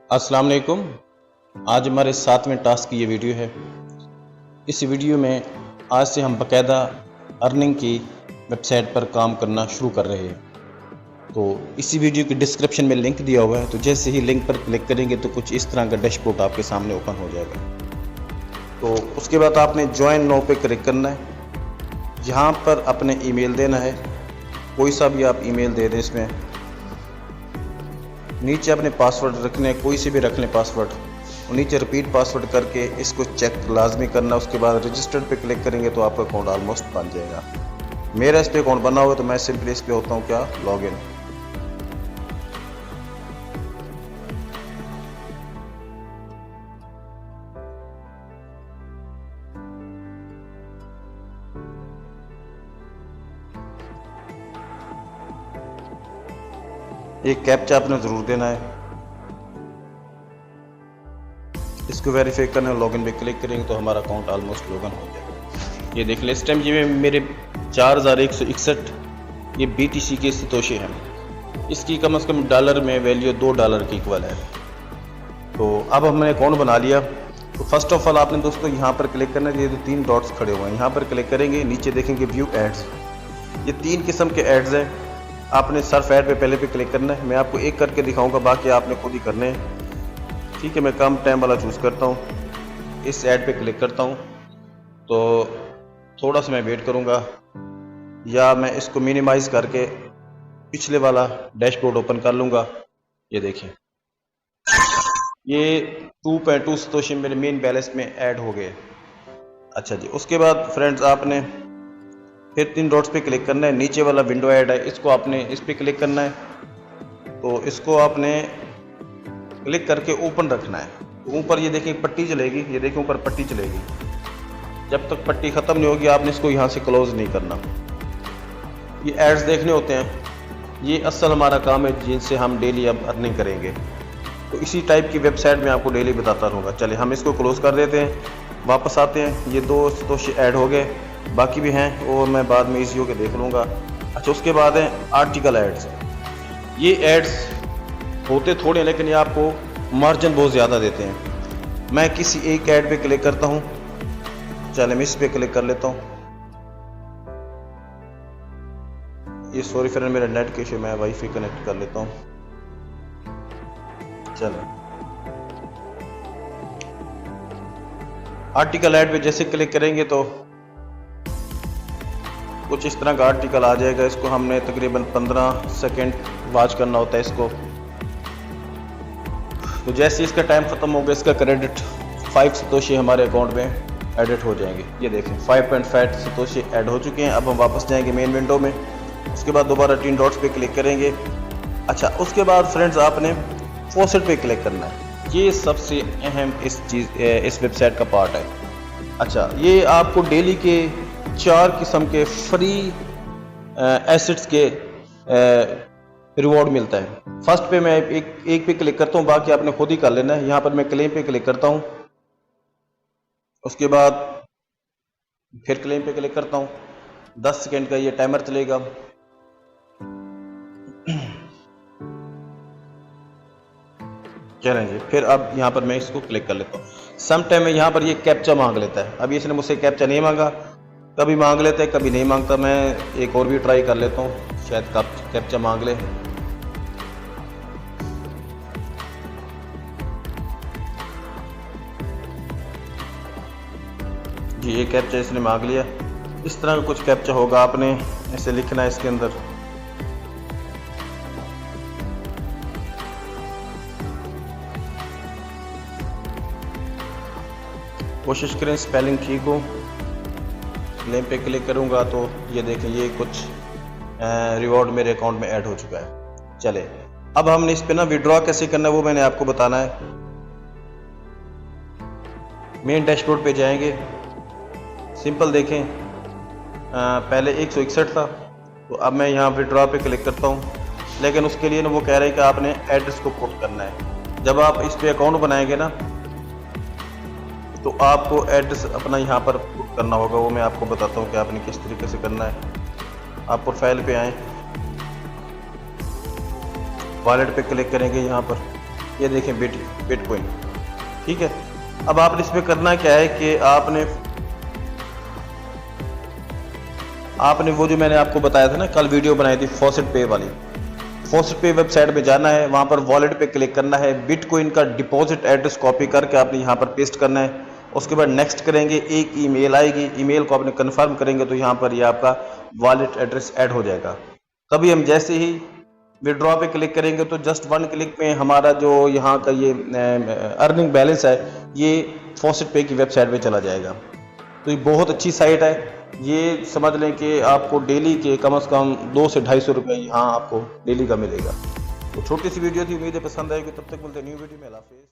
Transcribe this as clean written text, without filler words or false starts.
अस्सलाम वालेकुम। आज हमारे 7वें टास्क की ये वीडियो है। इस वीडियो में आज से हम बाकायदा अर्निंग की वेबसाइट पर काम करना शुरू कर रहे हैं। तो इसी वीडियो की डिस्क्रिप्शन में लिंक दिया हुआ है, तो जैसे ही लिंक पर क्लिक करेंगे तो कुछ इस तरह का डैशबोर्ड आपके सामने ओपन हो जाएगा। तो उसके बाद आपने ज्वाइन नाउ पे क्लिक करना है। यहाँ पर अपने ईमेल देना है, कोई सा भी आप ईमेल दे दें। इसमें नीचे अपने पासवर्ड रखने, कोई से भी रख लें पासवर्ड, और नीचे रिपीट पासवर्ड करके इसको चेक लाजमी करना। उसके बाद रजिस्टर्ड पे क्लिक करेंगे तो आपका अकाउंट ऑलमोस्ट बन जाएगा। मेरा इस पे अकाउंट बना हुआ है तो मैं सिंपली इस पे होता हूँ क्या, लॉगिन। एक कैप्चा आपने ज़रूर देना है, इसको वेरीफाई करने लॉगिन पे क्लिक करेंगे तो हमारा अकाउंट ऑलमोस्ट लॉगिन हो जाएगा। ये देख लें, इस टाइम ये मेरे 4161 ये BTC के सतोशे हैं। इसकी कम से कम डॉलर में वैल्यू $2 की इक्वल है। तो अब हमने अकाउंट बना लिया। तो फर्स्ट ऑफ ऑल आपने दोस्तों यहाँ पर क्लिक करना है। ये जो 3 डॉट्स खड़े हुए हैं यहाँ पर क्लिक करेंगे, नीचे देखेंगे व्यू एड्स। ये 3 किस्म के एड्स हैं। आपने सर्फ ऐड पे पहले पे क्लिक करना है। मैं आपको एक करके दिखाऊंगा, बाकी आपने खुद ही करने हैं। ठीक है, मैं कम टाइम वाला चूज़ करता हूँ। इस ऐड पे क्लिक करता हूँ तो थोड़ा सा मैं वेट करूँगा, या मैं इसको मिनिमाइज़ करके पिछले वाला डैशबोर्ड ओपन कर लूँगा। ये देखिए, ये 2.2 सतोशी मेरे मेन बैलेंस में ऐड हो गए। अच्छा जी, उसके बाद फ्रेंड्स आपने फिर 3 डॉट्स पे क्लिक करना है। नीचे वाला विंडो ऐड है, इसको आपने इस पे क्लिक करना है। तो इसको आपने क्लिक करके ओपन रखना है। तो ऊपर ये देखिए पट्टी चलेगी, ये देखिए ऊपर पट्टी चलेगी। जब तक पट्टी ख़त्म नहीं होगी आपने इसको यहाँ से क्लोज नहीं करना। ये एड्स देखने होते हैं, ये असल हमारा काम है जिनसे हम डेली अब अर्निंग करेंगे। तो इसी टाइप की वेबसाइट में आपको डेली बताता रहूँगा। चलिए हम इसको क्लोज कर देते हैं, वापस आते हैं। ये 2 सतोशी ऐड हो गए, बाकी भी हैं और मैं बाद में इजी होकर देख लूँगा। अच्छा, उसके बाद है आर्टिकल एड्स। ये एड्स होते थोड़े हैं लेकिन ये आपको मार्जिन बहुत ज़्यादा देते हैं। मैं किसी एक ऐड पे क्लिक करता हूँ। चले मैं इस पे क्लिक कर लेता हूँ। ये सॉरी फ्रेंड, मेरा नेट के इशू, मैं वाईफाई कनेक्ट कर लेता हूँ। चलो, आर्टिकल ऐड पे जैसे क्लिक करेंगे तो कुछ इस तरह का आर्टिकल आ जाएगा। इसको हमने तकरीबन 15 सेकंड वॉच करना होता है इसको। तो जैसे इसका टाइम ख़त्म हो गया, इसका क्रेडिट 5 सतोशी हमारे अकाउंट में एडिट हो जाएंगे। ये देखें 5.5 सतोशी ऐड हो चुके हैं। अब हम वापस जाएंगे मेन विंडो में। उसके बाद दोबारा 3 डॉट्स पे क्लिक करेंगे। अच्छा, उसके बाद फ्रेंड्स आपने फॉसेट पे क्लिक करना है। ये सबसे अहम इस वेबसाइट का पार्ट है। अच्छा, ये आपको डेली के 4 किस्म के फ्री एसेट्स के रिवॉर्ड मिलता है। फर्स्ट पे मैं एक पे क्लिक करता हूँ, बाकी आपने खुद ही कर लेना है। यहाँ पर मैं क्लेम पे क्लिक करता हूँ, उसके बाद फिर क्लेम पे क्लिक करता हूँ। 10 सेकेंड का ये टाइमर चलेगा। चलें जी, फिर अब यहाँ पर मैं इसको क्लिक कर लेता हूँ। सम टाइम में यहाँ पर ये कैप्चा मांग लेता है। अभी इसने मुझसे कैप्चा नहीं मांगा, कभी मांग लेते हैं कभी नहीं मांगता। मैं एक और भी ट्राई कर लेता हूँ, शायद कैप्चा मांग ले। जी, ये कैप्चा इसने मांग लिया। इस तरह का कुछ कैप्चा होगा, आपने ऐसे लिखना है इसके अंदर। कोशिश करें स्पेलिंग ठीक हो। क्लेम पे क्लिक करूंगा तो ये देखें, ये कुछ रिवॉर्ड मेरे अकाउंट में ऐड हो चुका है। चले, अब हमने इस पे ना विड्रॉ कैसे करना है वो मैंने आपको बताना है। मेन डैशबोर्ड पे जाएंगे, सिंपल देखें, पहले 161 था, तो अब मैं यहाँ विड्रॉ पे क्लिक करता हूँ। लेकिन उसके लिए ना वो कह रहे हैं कि आपने एड्रेस को पुट करना है। जब आप इस पे अकाउंट बनाएंगे ना तो आपको एड्रेस अपना यहाँ पर पुट करना होगा। वो मैं आपको बताता हूँ कि आपने किस तरीके से करना है। आप प्रोफाइल पे आएँ, वॉलेट पे क्लिक करेंगे यहाँ पर। ये देखें बिटकॉइन, ठीक है। अब आपने इसमें करना क्या है कि आपने वो जो मैंने आपको बताया था ना, कल वीडियो बनाई थी फॉसेट पे वाली, फॉसेट पे वेबसाइट में जाना है, वहाँ पर वॉलेट पे क्लिक करना है, बिटकॉइन का डिपॉजिट एड्रेस कॉपी करके आपने यहाँ पर पेस्ट करना है। उसके बाद नेक्स्ट करेंगे, एक ईमेल आएगी, ईमेल को आपने कन्फर्म करेंगे तो यहाँ पर ये आपका वॉलेट एड्रेस ऐड हो जाएगा। तभी हम जैसे ही विड्रॉ पे क्लिक करेंगे तो जस्ट 1 क्लिक में हमारा जो यहाँ का ये अर्निंग बैलेंस है ये फॉसेट पे की वेबसाइट पे चला जाएगा। तो ये बहुत अच्छी साइट है, ये समझ लें कि आपको डेली के कम से कम 200 से 250 रुपये यहाँ आपको डेली का मिलेगा। तो छोटी सी वीडियो थी, उम्मीद है पसंद आएगी। तब तक बोलते न्यू वीडियो में। अल्लाह हाफिज़।